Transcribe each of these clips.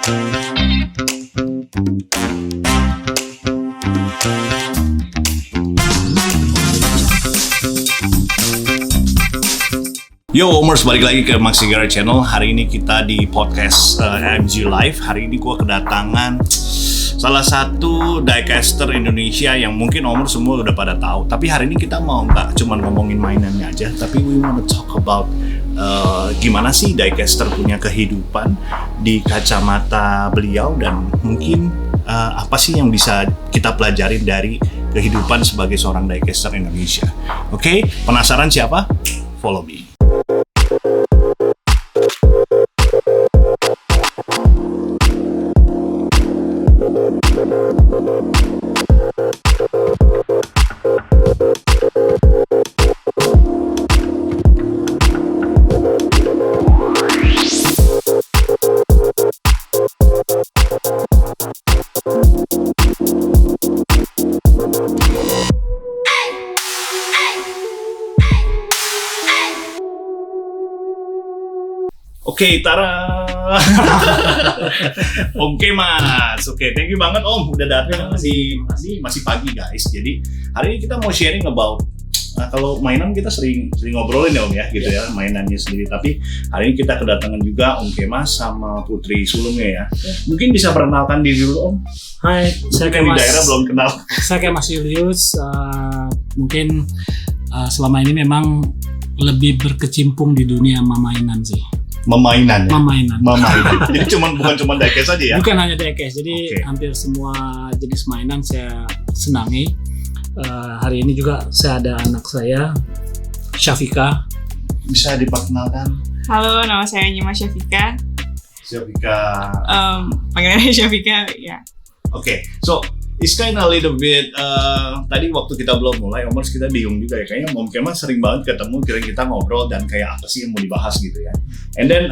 Yo Omers, balik lagi ke Maxi Gara Channel. Hari ini kita di podcast AMG Live. Hari ini gue kedatangan salah satu diecaster Indonesia yang mungkin Omers semua udah pada tahu. Tapi hari ini kita mau nggak cuma ngomongin mainannya aja, tapi we wanna talk about gimana sih diecaster punya kehidupan di kacamata beliau, dan mungkin apa sih yang bisa kita pelajarin dari kehidupan sebagai seorang diecaster Indonesia. Oke, penasaran siapa? Follow me. Oke, Tara. Oke, Mas. Oke, thank you banget Om udah datang. Masih pagi guys. Jadi hari ini kita mau sharing about kalau mainan kita sering ngobrolin ya Om ya, gitu ya, mainannya sendiri. Tapi hari ini kita kedatangan juga Om Kemas sama Putri sulungnya ya. Mungkin bisa perkenalkan diri dulu Om. Hai, saya Kemas. Di daerah belum kenal. Saya Kemas Julius. Mungkin selama ini memang lebih berkecimpung di dunia mainan sih. Memainan. Jadi bukan cuma diecast aja ya? Bukan hanya diecast, jadi hampir semua jenis mainan saya senangi. Hari ini juga saya ada anak saya, Syafika. Bisa diperkenalkan? Halo, nama saya Nyima Syafika. Panggilannya Syafika, ya. Oke, so it's kind of a little bit, tadi waktu kita belum mulai, Omers kita bingung juga ya, kayaknya Om Kemas sering banget ketemu, kira kita ngobrol dan kayak apa sih yang mau dibahas gitu ya. And then,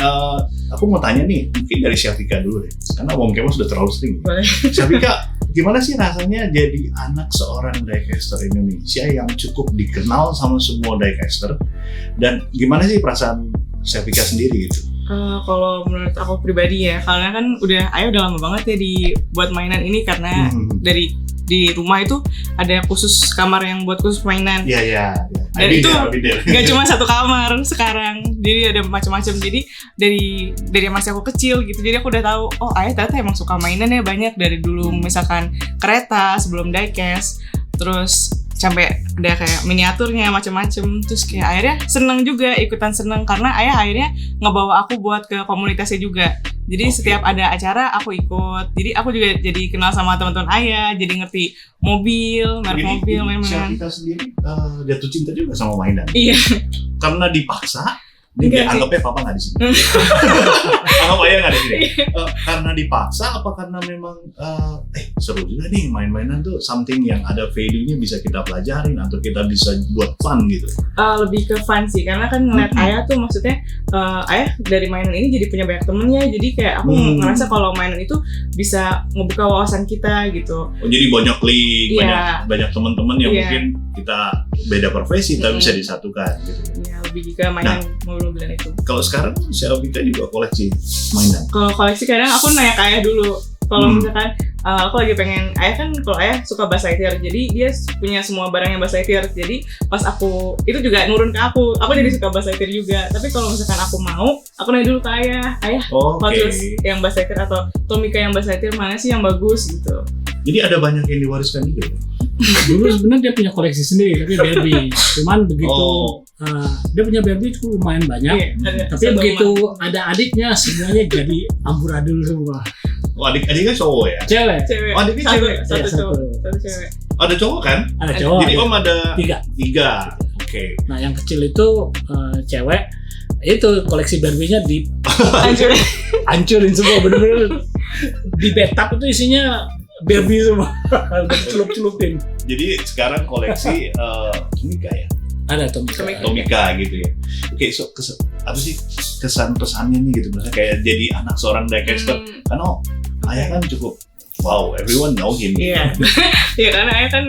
aku mau tanya nih, mungkin dari Syafika dulu deh, karena Om Kemas sudah terlalu sering. Syafika, gimana sih rasanya jadi anak seorang diecaster Indonesia yang cukup dikenal sama semua diecaster, dan gimana sih perasaan Syafika sendiri gitu? Kalau menurut aku pribadi ya, karena kan ayah udah lama banget ya buat mainan ini, karena di rumah itu ada khusus kamar yang buat khusus mainan. Iya. Dan itu nggak cuma satu kamar sekarang, jadi ada macam-macam. Jadi dari masih aku kecil gitu, jadi aku udah tahu, oh ayah ternyata emang suka mainan ya banyak dari dulu, misalkan kereta sebelum diecast, terus sampai ada kayak miniaturnya macam-macam. Terus kayak akhirnya ikutan seneng karena ayah akhirnya ngebawa aku buat ke komunitasnya juga. Jadi setiap ada acara aku ikut. Jadi aku juga jadi kenal sama teman-teman ayah, jadi ngerti mobil, merek mobil, mainan. Kita sendiri jatuh cinta juga sama mainan. Iya. Karena dipaksa. Anggapnya papa nggak di sini. Anggap ayah nggak di sini. Karena dipaksa apa karena memang seru juga nih main-mainan tuh, something yang ada value-nya bisa kita pelajarin atau kita bisa buat fun gitu. Lebih ke fun sih, karena kan ngeliat ayah tuh, maksudnya ayah dari mainan ini jadi punya banyak temennya, jadi kayak aku ngerasa kalau mainan itu bisa ngebuka wawasan kita gitu. Oh, jadi banyak link, banyak teman-teman yang mungkin kita beda profesi tapi bisa disatukan gitu. Iya, lebih ke mainan mobil-mobilan itu. Kalau sekarang Syafika juga koleksi mainan? Kalau koleksi kadang aku nanya ke ayah dulu. Kalau misalkan aku lagi pengen, ayah kan kalau ayah suka Buzz Lightyear, jadi dia punya semua barang yang Buzz Lightyear. Jadi pas aku itu juga nurun ke aku jadi suka Buzz Lightyear juga. Tapi kalau misalkan aku mau, aku nanya dulu ke ayah Hot Wheels yang Buzz Lightyear atau Tomica yang Buzz Lightyear mana sih yang bagus gitu. Jadi ada banyak yang diwariskan juga ya? Dulu sebenarnya dia punya koleksi sendiri, tapi Barbie. Cuman begitu dia punya Barbie itu lumayan banyak. Tapi begitu ada adiknya, semuanya jadi amburadul semua. Oh, adiknya cowok ya? Cewek. Oh, adiknya cewek? Satu cewek. Ada cowok kan? Ada cowok. Jadi Om ada tiga. Oke. Nah, yang kecil itu cewek. Itu koleksi Barbie-nya hancurin semua, bener-bener di bathtub itu isinya Barbie semua. Celup-celupin. Jadi sekarang koleksi Tomica ya? Ada Tomica gitu ya. Oke, so apa sih kesan pesannya nih gitu, misalnya kayak jadi anak seorang diecaster, karena ayah kan cukup wow, everyone know him. Iya. Ya karena ayah kan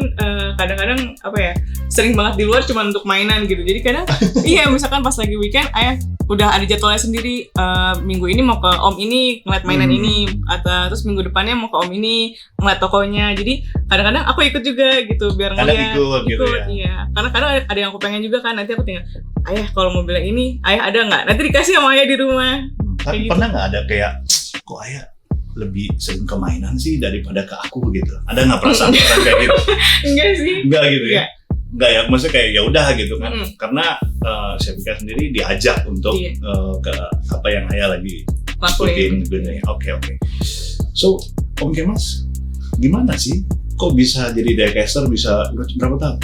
kadang-kadang apa ya, sering banget di luar cuma untuk mainan gitu. Jadi kadang iya misalkan pas lagi weekend ayah udah ada jadwalnya sendiri, minggu ini mau ke om ini ngeliat mainan ini, atau terus minggu depannya mau ke om ini ngeliat tokonya. Jadi kadang-kadang aku ikut juga gitu biar ngeliat. Ikut gitu ya. Iya. Karena kadang ada yang aku pengen juga kan, nanti aku tinggal ayah kalau mau bilang ini ayah ada nggak, nanti dikasih sama ayah di rumah. Tapi Kayak pernah nggak ada kayak kok ayah lebih sering ke mainan sih daripada ke aku gitu? Ada nggak perasaan kayak gitu? Enggak sih. Enggak gitu ya? Enggak. Enggak ya, maksudnya kayak ya udah gitu kan. Karena Syafika sendiri diajak untuk ke apa yang ayah lagi lakuin gitu ya. Oke. So, Om Kemas, gimana sih? Kok bisa jadi diecaster bisa berapa tahun?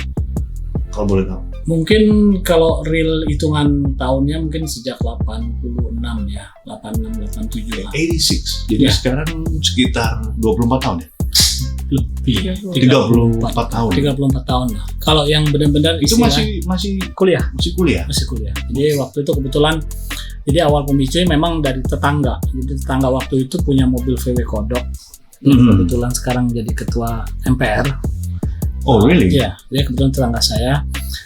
Kalau boleh tahu. Mungkin kalau real hitungan tahunnya mungkin sejak 86 ya, 86, 87 lah. 86, jadi sekarang sekitar 24 tahun ya? Lebih, 34 tahun. 34 tahun lah. Kalau yang benar-benar itu masih kuliah. Masih kuliah? Masih kuliah. Jadi waktu itu kebetulan, jadi awal pemicunya memang dari tetangga. Jadi tetangga waktu itu punya mobil VW Kodok. Kebetulan sekarang jadi ketua MPR. Oh really? Iya, dia kebetulan tetangga saya.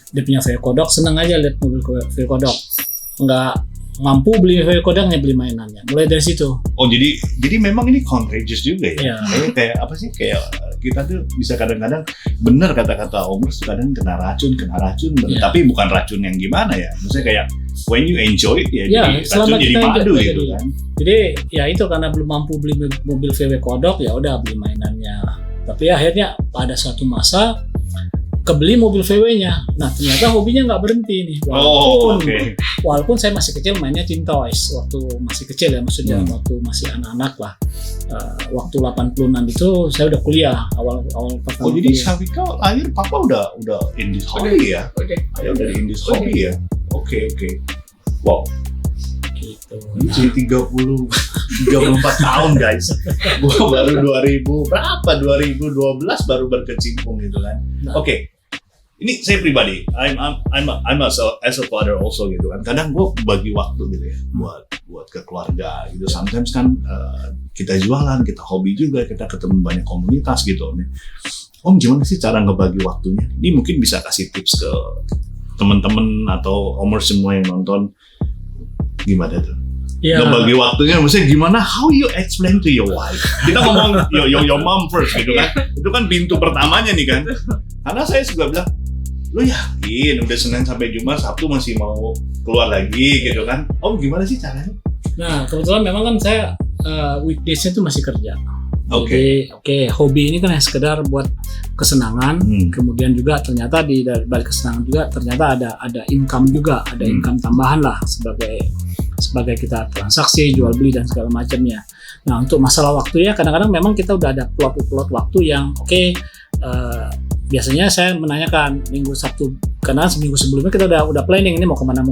Dia punya VW Kodok, seneng aja lihat mobil VW Kodok. Nggak mampu beli VW Kodoknya, beli mainannya. Mulai dari situ. Oh jadi memang ini contagious juga ya? Iya. Kayak apa sih? Kayak kita tuh bisa kadang-kadang bener kata-kata Om Rus kadang kena racun bener. Tapi bukan racun yang gimana ya? Maksudnya kayak when you enjoy it ya, jadi racun jadi madu gitu kan? Jadi ya itu karena belum mampu beli mobil VW Kodok, ya udah beli mainannya. Tapi akhirnya pada suatu masa kebeli mobil VW-nya. Nah ternyata hobinya nggak berhenti nih. Walaupun saya masih kecil mainnya Teen Toys waktu masih kecil ya, maksudnya waktu masih anak-anak lah. Waktu 80-an itu saya udah kuliah awal pertama. Oh jadi Syafika lahir papa udah in this hobby ya? Ayah udah in this hobby ya? Oke. Wow. Gitu. Jadi 34 tahun guys. Gua baru 2012 baru berkecimpung gitu kan. Oke. Ini saya pribadi, I'm as a father also gitu kan. Kadang gue bagi waktu gitu ya buat ke keluarga gitu. Sometimes kan kita jualan, kita hobi juga, kita ketemu banyak komunitas gitu. Om gimana sih cara ngebagi waktunya? Ini mungkin bisa kasih tips ke teman-teman atau omers semua yang nonton. Gimana tuh? Ya. Ngebagi waktunya, maksudnya gimana? How you explain to your wife? Kita ngomong your mom first gitu kan. Itu kan pintu pertamanya nih kan. Karena saya juga bilang, lu yakin udah Senin sampai Jumat, Sabtu masih mau keluar lagi gitu kan? Om gimana sih caranya? Nah kebetulan memang kan saya weekdays-nya itu masih kerja. Oke. Jadi hobi ini kan sekedar buat kesenangan. Kemudian juga ternyata di balik kesenangan juga ternyata ada income juga, ada income tambahan lah sebagai kita transaksi, jual beli dan segala macamnya. Nah untuk masalah waktu ya kadang-kadang memang kita udah ada plot waktu yang biasanya saya menanyakan minggu Sabtu, karena seminggu sebelumnya kita udah planning ini mau kemana.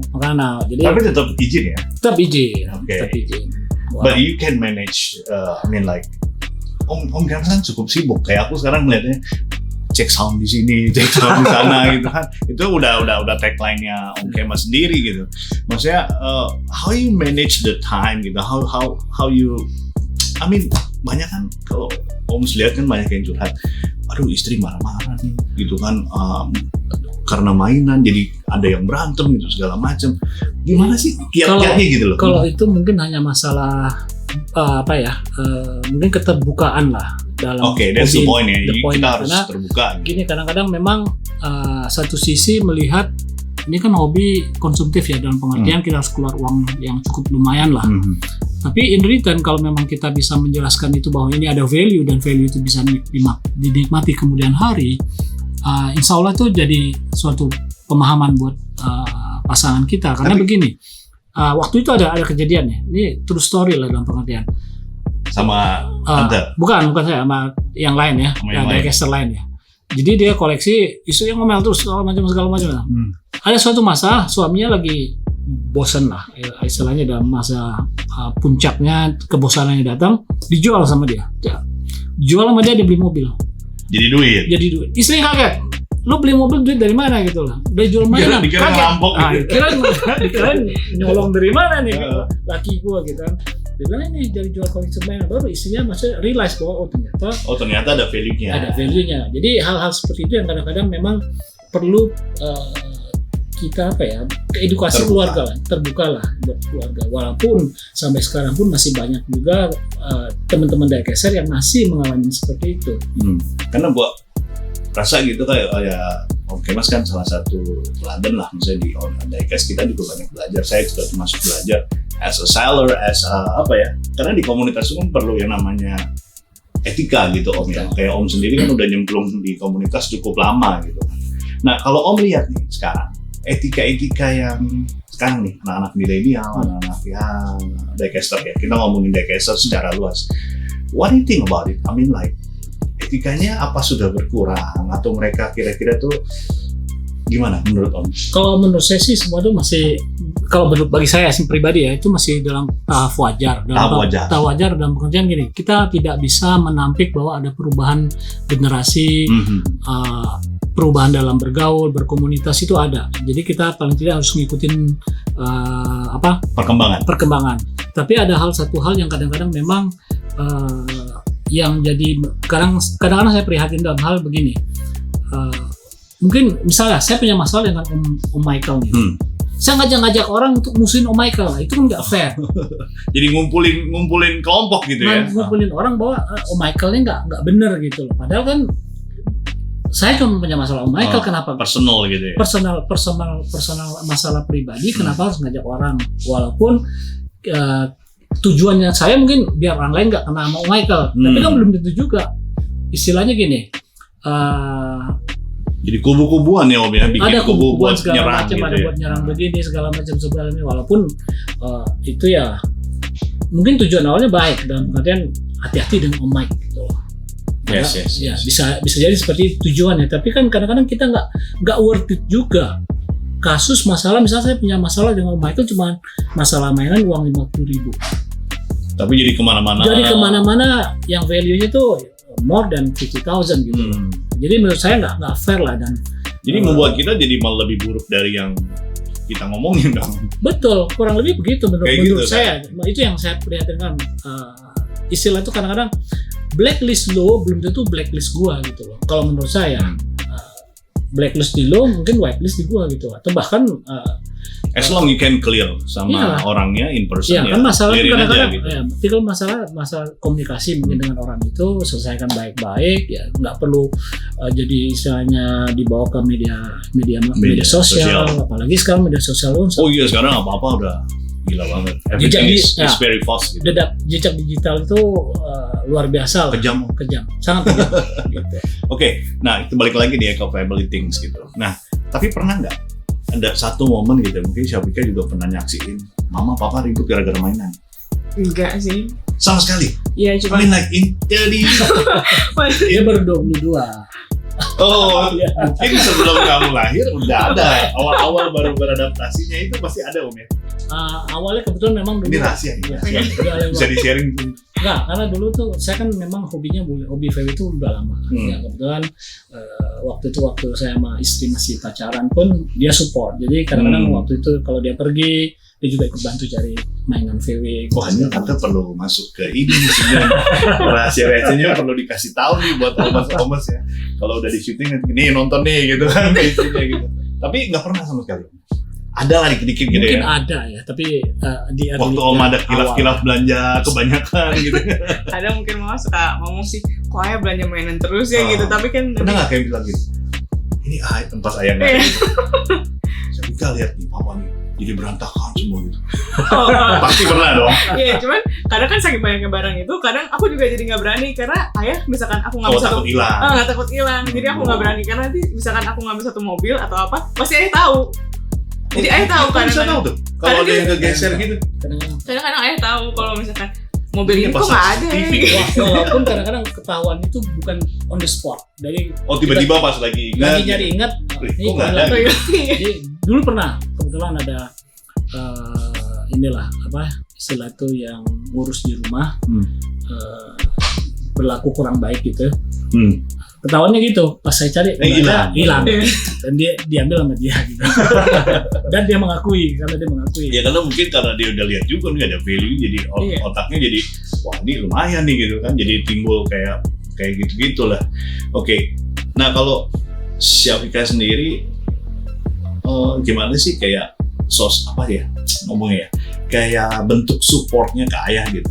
Jadi tapi tetap izin ya? Tetap izin. Wow. But you can manage, Om kan cukup sibuk. Kayak aku sekarang melihatnya cek sound di sini, cek sound di sana gitu kan. Itu udah tagline-nya Om Kemas sendiri gitu. Maksudnya how you manage the time gitu, how you, banyak kan kalau Om lihat kan banyak yang curhat. Aduh istri marah-marah nih gitu kan, karena mainan jadi ada yang berantem gitu segala macam. Gimana sih kiat-kiatnya gitu loh? Kalau itu mungkin hanya masalah mungkin keterbukaan lah dalam. Oke, that's the point ya. Kita harus terbuka. Gini kadang-kadang memang satu sisi melihat ini kan hobi konsumtif ya, dalam pengertian kita harus keluar uang yang cukup lumayan lah. Tapi in return kalau memang kita bisa menjelaskan itu bahwa ini ada value dan value itu bisa dinikmati kemudian hari, insya Allah itu jadi suatu pemahaman buat pasangan kita. Karena begini, waktu itu ada kejadian ya, ini true story lah dalam pengertian. Sama Anda? Bukan saya, sama yang lain ya, ada caster lain ya. Jadi dia koleksi isu yang ngomel terus segala macam. Ada suatu masa suaminya lagi bosan lah, istilahnya dalam masa puncaknya kebosanannya datang, dijual sama dia. Dijual sama dia beli mobil. Jadi duit. Istri kaget. Lo beli mobil duit dari mana gitu lah. Udah jual mainan. Dikira ngerampok gitu. Dikira nyolong dari mana nih laki gua gitu kan. Dia bilang ini dari jual koleksi mainan baru, isinya maksudnya realize bahwa ternyata ada value-nya. Ada value-nya. Jadi hal-hal seperti itu yang kadang-kadang memang perlu kita edukasi keluarga lah, terbuka lah buat keluarga. Walaupun sampai sekarang pun masih banyak juga teman-teman diecaster yang masih mengalami seperti itu. Karena buat rasa gitu kayak Om Kemas kan salah satu teladan lah, misalnya di diecast kita juga banyak belajar. Saya juga termasuk belajar as a seller, karena di komunitas itu kan perlu yang namanya etika gitu Om ya. Kayak Om sendiri kan udah nyemplung di komunitas cukup lama gitu. Nah kalau Om lihat nih sekarang etika yang sekarang nih anak-anak milenial, anak-anak yang diecaster ya, kita ngomongin diecaster secara luas. What do you think about it? I mean like etikanya apa sudah berkurang atau mereka kira-kira tuh gimana menurut Om? Kalau menurut saya sih semua itu masih, kalau menurut bagi saya sih pribadi ya, itu masih dalam tahap wajar. Tahap wajar dalam pengertian gini, kita tidak bisa menampik bahwa ada perubahan generasi, perubahan dalam bergaul, berkomunitas itu ada. Jadi kita paling tidak harus ngikutin perkembangan. Tapi ada satu hal yang kadang-kadang memang yang jadi kadang-kadang saya prihatin dalam hal begini. Mungkin misalnya saya punya masalah dengan Om Michael nih. Saya ngajak orang untuk musuhin Om Michael, itu kan nggak fair. Jadi ngumpulin kelompok gitu ya? Ngumpulin orang bahwa Om Michael-nya nggak bener gitu loh. Padahal kan saya cuma punya masalah Om Michael, kenapa? Personal gitu ya? Personal masalah pribadi, kenapa harus ngajak orang? Walaupun tujuannya saya mungkin biar orang lain nggak kena sama Om Michael, tapi kan belum tentu juga. Istilahnya gini, jadi kubu-kubuan ya Om ya, bikin ada kubu buat segala nyerang macam, gitu ada buat nyerang begini segala macam sebagainya. Walaupun itu ya mungkin tujuan awalnya baik, dalam artian hati-hati dengan Om Mike gitu. Yes. Ya bisa jadi seperti tujuannya, tapi kan kadang-kadang kita nggak worth it juga. Kasus masalah, misalnya saya punya masalah dengan Om Michael cuma masalah mainan uang 50.000. Tapi jadi kemana-mana. Jadi kemana-mana yang value-nya tuh more than 50,000 gitu. Jadi menurut saya nggak fair lah, dan jadi membuat kita jadi malah lebih buruk dari yang kita ngomongin dong. Betul, kurang lebih begitu menurut gitu, saya. Kan? Itu yang saya prihatinkan. Istilah itu kadang-kadang blacklist lo belum tentu blacklist gua gitu loh. Kalau menurut saya blacklist di lo mungkin whitelist di gua gitu, atau bahkan as long you can clear sama orangnya in person kan masalah kadang-kadang gitu. tinggal masalah komunikasi mungkin dengan orang itu selesaikan baik-baik ya, nggak perlu jadi istilahnya dibawa ke media sosial. Apalagi sekarang media sosial sekarang apa-apa udah gila banget. Everything is very fast gitu. Jejak digital itu luar biasa lah. Kejam, sangat kejam. Gitu. Oke, nah itu balik lagi nih ke family things gitu. Nah, tapi pernah nggak ada satu momen gitu, mungkin Syafika juga pernah nyaksiin mama papa ribut gara-gara mainan? Enggak sih. Sama sekali? Iya, cuma Dia baru 22. Mungkin sebelum kamu lahir udah ada. Awal-awal baru beradaptasinya itu pasti ada Om ya? Awalnya kebetulan memang dulu. Ini rahasia. Bisa di-sharing. Enggak, karena dulu tuh saya kan memang hobi VW itu udah lama. Ya, kebetulan waktu saya sama istri masih pacaran pun dia support. Jadi kadang-kadang waktu itu kalau dia pergi, dia juga ikut bantu cari mainan VW. Wah, ini tante perlu masuk ke ini sebenarnya. Rahasia-rahasianya perlu dikasih tahu nih buat omas ya. Kalau udah di syuting nih nonton nih gitu kan istrinya gitu. Tapi nggak pernah sama sekali. Ada lah dikit-dikit gitu mungkin ya. Mungkin ada ya, tapi di waktu Om ada kilaf-kilaf belanja kebanyakan gitu. Ada mungkin mama suka ngomong sih, kok ayah belanja mainan terus ya gitu. Tapi kan pernah nggak kayak bilang gitu? Ini tempat ayah nggak gitu. Saya lihat nih papa nih jadi berantakan semua gitu. Pasti pernah dong. Iya, cuman kadang kan saking banyaknya barang itu, kadang aku juga jadi nggak berani karena ayah misalkan aku ngambil takut hilang. Nggak takut hilang. Jadi aku nggak berani karena nanti misalkan aku ngambil satu mobil atau apa, pasti ayah tahu. Jadi ayah tahu kan. Bisa tahu tuh. Kalau ada yang kegeser gitu. Kadang-kadang ayah tahu kalau misalkan mobil ini kok nggak ada. Walaupun kadang-kadang ketahuan itu bukan on the spot. Dari tiba-tiba pas lagi nyari ingat. Kok nggak ada? Jadi dulu pernah kebetulan ada istilah itu yang ngurus di rumah berlaku kurang baik gitu. Ketahuannya gitu, pas saya cari hilang. Dan dia diambil sama dia gitu. Dan dia mengakui, karena dia mengakui. Ya karena mungkin karena dia udah lihat juga nih ada value, jadi otaknya jadi wah ini lumayan nih gitu kan, jadi timbul kayak gitu-gitulah. Oke. Nah kalau Syafika sendiri gimana sih kayak apa ya ngomongnya ya, kayak bentuk supportnya ke ayah gitu.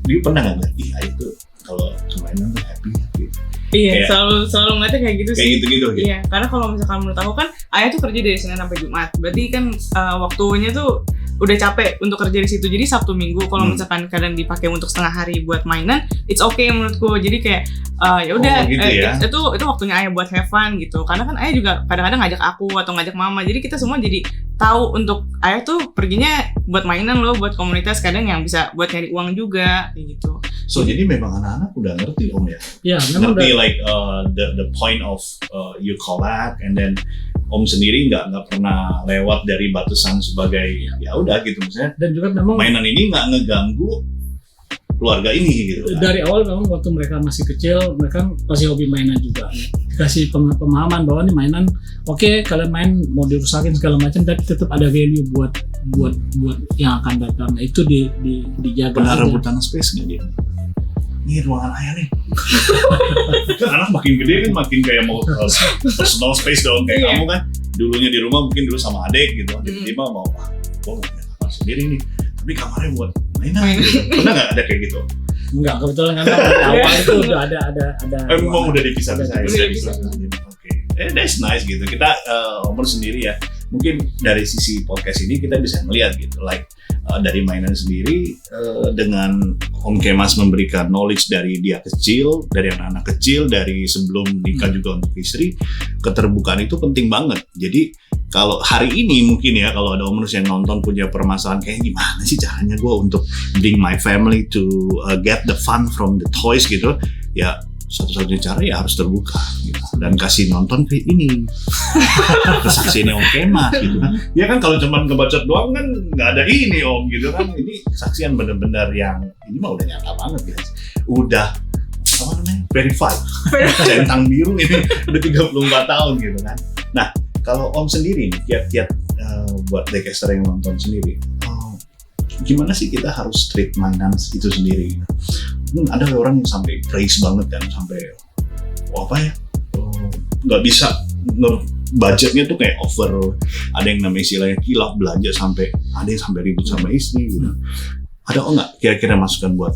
Dia pernah nggak ngerti ayah itu kalau kemainan tuh happy gitu. Iya, selalu ngeliatnya kayak gitu sih. Kayak gitu. Iya, karena kalau misalkan menurut aku kan ayah tuh kerja dari Senin sampai Jumat. Berarti kan waktunya tuh udah capek untuk kerja di situ. Jadi Sabtu Minggu kalau misalkan kadang dipakai untuk setengah hari buat mainan, it's okay menurutku. Jadi kayak ya udah gitu ya? itu waktunya ayah buat have fun gitu. Karena kan ayah juga kadang-kadang ngajak aku atau ngajak mama. Jadi kita semua jadi tahu untuk ayah tuh perginya buat mainan loh, buat komunitas, kadang yang bisa buat nyari uang juga kayak gitu. So jadi memang anak-anak udah ngerti Om ya? Iya, memang ngerti like the point of you collect, and then Om sendiri nggak pernah lewat dari batasan sebagai ya udah gitu misalnya. Dan juga memang mainan ini nggak ngeganggu keluarga ini gitu kan? Dari awal memang waktu mereka masih kecil, mereka pasti hobi mainan juga. Dikasih pemahaman bahwa nih mainan, oke, kalian main mau dirusakin segala macam, tapi tetap ada value buat yang akan datang. Nah, itu dijaga. Pernah rebutan space nggak dia? Ini ruangan ayah nih. Kan anak makin gede kan makin kayak mau personal space dong kayak kamu kan dulunya di rumah mungkin dulu sama adik gitu, tiba-tiba mau kamar sendiri nih, tapi kamarnya buat mainan. Pernah nggak ada kayak gitu? Enggak, kebetulan kan dari awal itu udah ada. Memang udah dipisah-pisah. Oke, that's nice gitu. Kita umur sendiri ya. Mungkin dari sisi podcast ini kita bisa melihat gitu, like dari mainan sendiri dengan Om Kemas memberikan knowledge dari dia kecil, dari anak-anak kecil, dari sebelum nikah juga untuk istri, keterbukaan itu penting banget. Jadi kalau hari ini mungkin ya kalau ada Om Nus yang nonton punya permasalahan kayak gimana sih caranya gue untuk bring my family to get the fun from the toys gitu, ya satu-satunya cara ya harus terbuka gitu. Dan kasih nonton kayak ini kesaksiannya Om Kemas gitu kan. Ya kan kalau cuma ngebacot doang kan nggak ada ini Om gitu kan. Ini kesaksian benar-benar yang ini mah udah nyata banget guys. Udah apa namanya? Verified. Centang biru ini udah 34 tahun gitu kan. Nah, kalau Om sendiri nih kiat-kiat buat daycaster yang nonton sendiri, gimana sih kita harus treat mainan itu sendiri? Ada orang yang sampai praise banget kan, sampai nggak bisa budgetnya tuh kayak over, ada yang namanya istilahnya kilaf belanja, sampai ada yang sampai ribut sama istri gitu. Ada nggak kira-kira masukan buat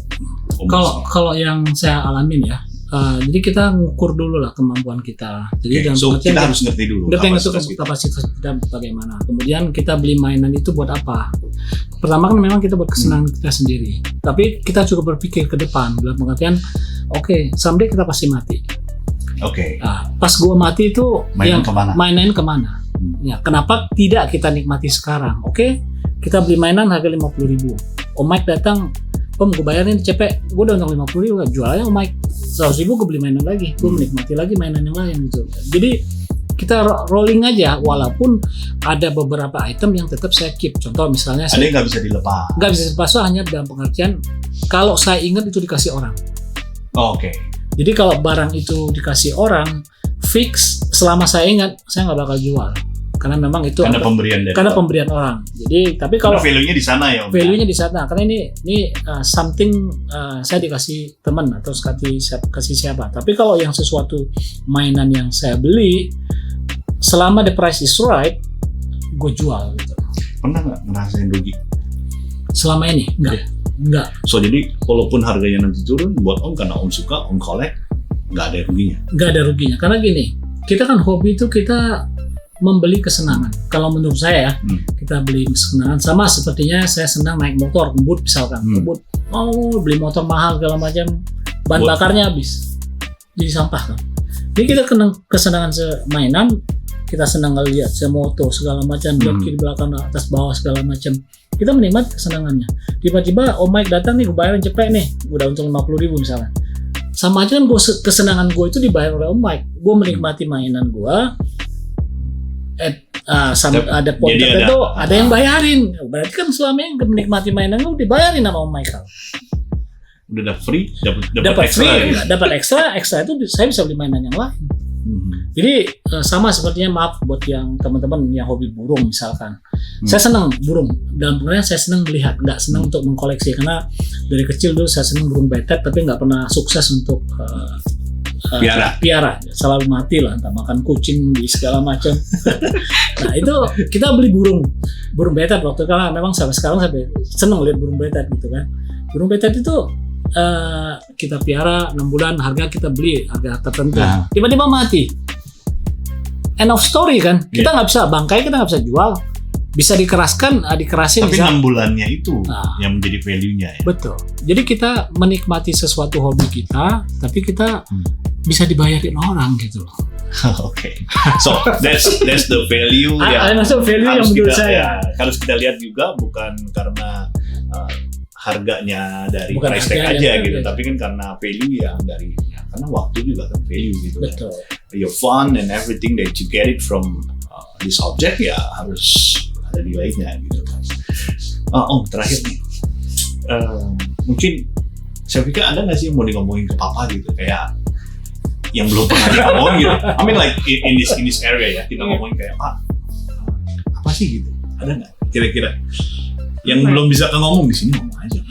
Om? Kalau yang saya alamin ya, jadi kita ngukur dulu lah kemampuan kita. Jadi so kita harus ngerti dulu kapasitas kita bagaimana. Kemudian kita beli mainan itu buat apa? Pertama kan memang kita buat kesenangan kita sendiri. Tapi kita juga berpikir ke depan dalam pengertian, oke, someday kita pasti mati. Oke. Nah, pas gua mati itu mainan kemana? Ya, kenapa tidak kita nikmati sekarang? Oke, kita beli mainan harga 50.000. Om Mike datang, Om gue bayarin cepet, gue udah untung 50.000, jual aja Om Mike 100.000, gue beli mainan lagi, gue menikmati lagi mainan yang lain gitu. Jadi kita rolling aja, walaupun ada beberapa item yang tetap saya keep. Contoh misalnya ada yang nggak bisa dilepas. Nggak bisa dilepas, hanya dalam pengertian kalau saya ingat itu dikasih orang. Oke. Jadi kalau barang itu dikasih orang, fix selama saya ingat, saya nggak bakal jual. Karena memang itu karena pemberian orang. Jadi tapi kalau value-nya di sana ya Om. Value-nya di sana karena ini something saya dikasih teman atau kasih siapa. Tapi kalau yang sesuatu mainan yang saya beli, selama the price is right, gue jual gitu. Pernah nggak ngerasain rugi? Selama ini enggak. So jadi walaupun harganya nanti turun, buat Om karena Om suka, Om collect, nggak ada ruginya. Nggak ada ruginya karena gini, kita kan hobi itu kita membeli kesenangan. Kalau menurut saya ya, kita beli kesenangan. Sama sepertinya saya senang naik motor, ngebut misalkan. Ngebut, beli motor mahal segala macam, bahan bakarnya habis, jadi sampah kan. Jadi kita kena kesenangan mainan, kita senang ngeliat semoto segala macam, lihat kiri belakang atas bawah segala macam. Kita menikmati kesenangannya. Tiba-tiba Om Mike datang nih, gue bayarin cepet nih, udah untung 50.000 misalnya. Sama aja kan kesenangan gue itu dibayar oleh Om Mike. Gue menikmati mainan gue. Ada poin tertentu, ada yang bayarin. Berarti kan selama yang menikmati mainan lu dibayarin sama Om Michael. udah free, dapat extra. free, Gitu. dapat ekstra itu saya bisa beli mainan yang lain. Jadi sama sepertinya, maaf buat yang teman-teman yang hobi burung misalkan. Saya senang burung, dalam pengertian saya senang melihat, nggak senang untuk mengkoleksi, karena dari kecil dulu saya senang burung betet tapi nggak pernah sukses untuk piara, selalu mati lah, entah makan kucing di segala macam. Nah itu kita beli burung betet waktu, karena memang sampai sekarang saya senang lihat burung betet gitu kan. Burung betet itu kita piara 6 bulan, harga kita beli harga tertentu, tiba-tiba mati, end of story kan. Kita nggak bisa bangkai, kita nggak bisa jual, bisa dikerasin. Tapi 6 bulannya itu yang menjadi value-nya ya. Betul. Jadi kita menikmati sesuatu hobi kita, tapi kita bisa dibayarin orang gitu loh. Oke. So that's the value yang value yang menurut saya harus kita lihat juga, bukan karena harganya dari bukan price tag aja gitu, ya. tapi kan karena value yang dari karena waktu juga kan value gitu. Betul. Kan. Your fun and everything that you get it from this object ya harus ada nilainya gitu kan. Terakhir nih, mungkin saya pikir ada nggak sih yang mau ngomongin ke papa gitu, kayak yang belum pernah ngomongin gitu. I mean like in this area ya, kita ngomongin kayak Pak, apa sih gitu, ada nggak kira-kira yang belum bisa ngomong di sini, ngomong aja.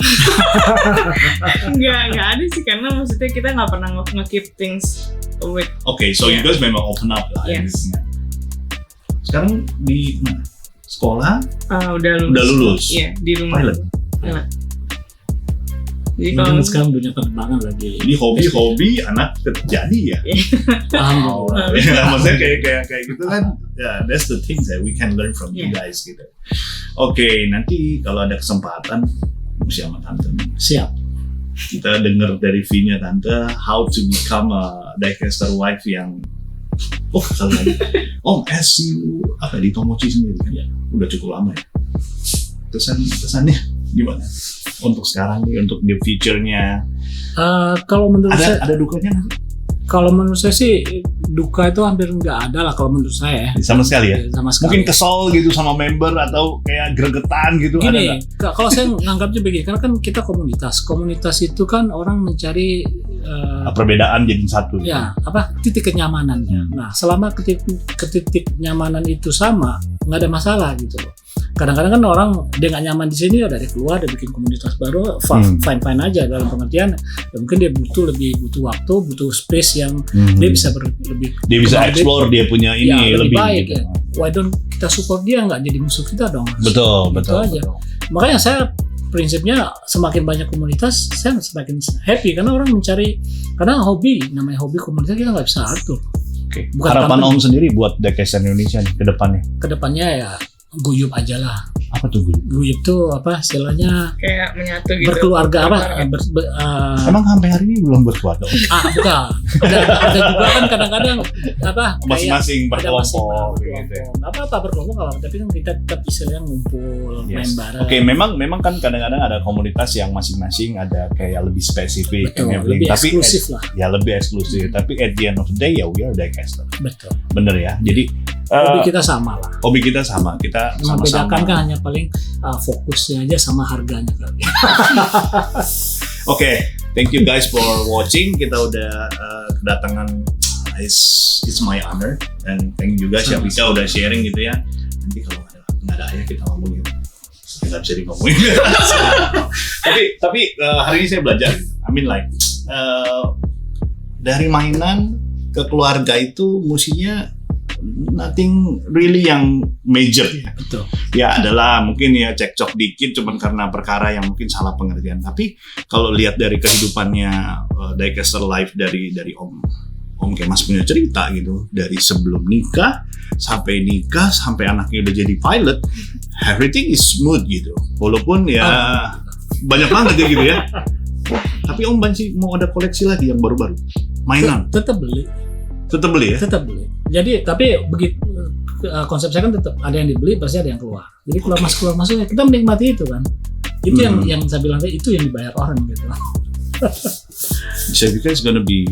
Nggak ada sih, karena maksudnya kita nggak pernah nge-keep things with. Okay, so you guys memang open up lah. Yes. Sekarang di mana? Sekolah? Udah lulus. Iya, di rumah. Pilot. Jadi mungkin sekarang dunia penerbangan lagi. Ini hobi anak terjadi ya. Alhamdulillah. Ya, maksudnya kayak gitu kan. Yeah, that's the things that we can learn from you guys gitu. Oke, nanti kalau ada kesempatan sama Tante. Siap. Kita dengar dari V-nya Tante, how to become a diecaster wife yang kalau lagi as you di Tomochi sendiri kan ya, udah cukup lama ya. Kesannya gimana untuk sekarang nih, untuk the future-nya? Kalau menurut saya ada dukanya nggak sih? Kalau menurut saya sih duka itu hampir nggak ada lah kalau menurut saya. Sama sekali ya? Sama sekali. Mungkin kesel gitu sama member atau kayak gregetan gitu. Gini, kalau saya nganggapnya begini, karena kan kita komunitas itu kan orang mencari perbedaan jadi satu. Ya, titik kenyamanannya. Nah, selama titik nyamanan itu sama, nggak ada masalah gitu loh. Kadang-kadang kan orang dia nggak nyaman di sini, udah dia keluar, dia bikin komunitas baru, fine aja dalam pengertian. Ya mungkin dia butuh waktu, butuh space yang dia bisa dia bisa explore, dia punya ini lebih baik gitu. Ya. Why don't kita support dia, nggak jadi musuh kita dong? Betul aja. Makanya saya prinsipnya semakin banyak komunitas, saya semakin happy, karena orang mencari, karena namanya hobi komunitas kita nggak bisa atur. Okay. Harapan Om sendiri buat Diecaster Indonesia nih ke depannya? Ke depannya ya guyup aja lah. Apa tuh guyup? Guyup tuh istilahnya kayak menyatu gitu. Berkeluarga Emang sampai hari ini belum berkeluarga? Bukan. Ada juga kan kadang-kadang masing-masing berkelompok gitu. Apa berkelompok kalau tapi kan kita tetap istilahnya ngumpul, main bareng. Oke, memang kan kadang-kadang ada komunitas yang masing-masing ada kayak lebih spesifik. Betul, lebih eksklusif lah. Ya lebih eksklusif. Tapi at the end of the day ya we are Diecaster. Betul. Bener ya. Jadi hobi kita sama lah. Hobi kita sama. Kita membedakan kan hanya paling fokusnya aja sama harganya kali. Oke, thank you guys for watching. Kita udah kedatangan, it's my honor, and thank you juga Syafika udah sharing gitu ya. Nanti kalau nggak ada ayah kita ngomongin, nggak bisa ngomongin. tapi hari ini saya belajar. I mean like dari mainan ke keluarga itu musinya nothing really yang major ya. Betul. Ya adalah mungkin ya cekcok dikit cuman karena perkara yang mungkin salah pengertian. Tapi kalau lihat dari kehidupannya Diecaster Life dari Om Kemas punya cerita gitu, dari sebelum nikah sampai anaknya udah jadi pilot, everything is smooth gitu. Walaupun ya banyak banget ya gitu ya. Tapi Om Bansi mau ada koleksi lagi yang baru-baru mainan. Tetap beli ya? Tetap beli. Jadi tapi begitu konsep saya kan tetap ada yang dibeli pasti ada yang keluar. Jadi keluar masuknya kita menikmati itu kan. Itu yang saya bilang itu yang dibayar orang gitu. Saya pikir it's gonna be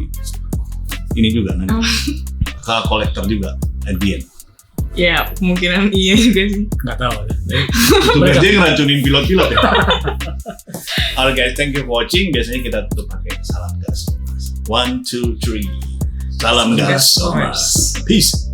ini juga nanti kolektor juga at the end. Ya kemungkinan iya juga sih. Nggak tahu. Tugas dia ngeracunin pilot-pilot ya. Alright guys, thank you for watching. Biasanya kita tutup pakai salam gas. 1, 2, 3. Salam gas. Peace.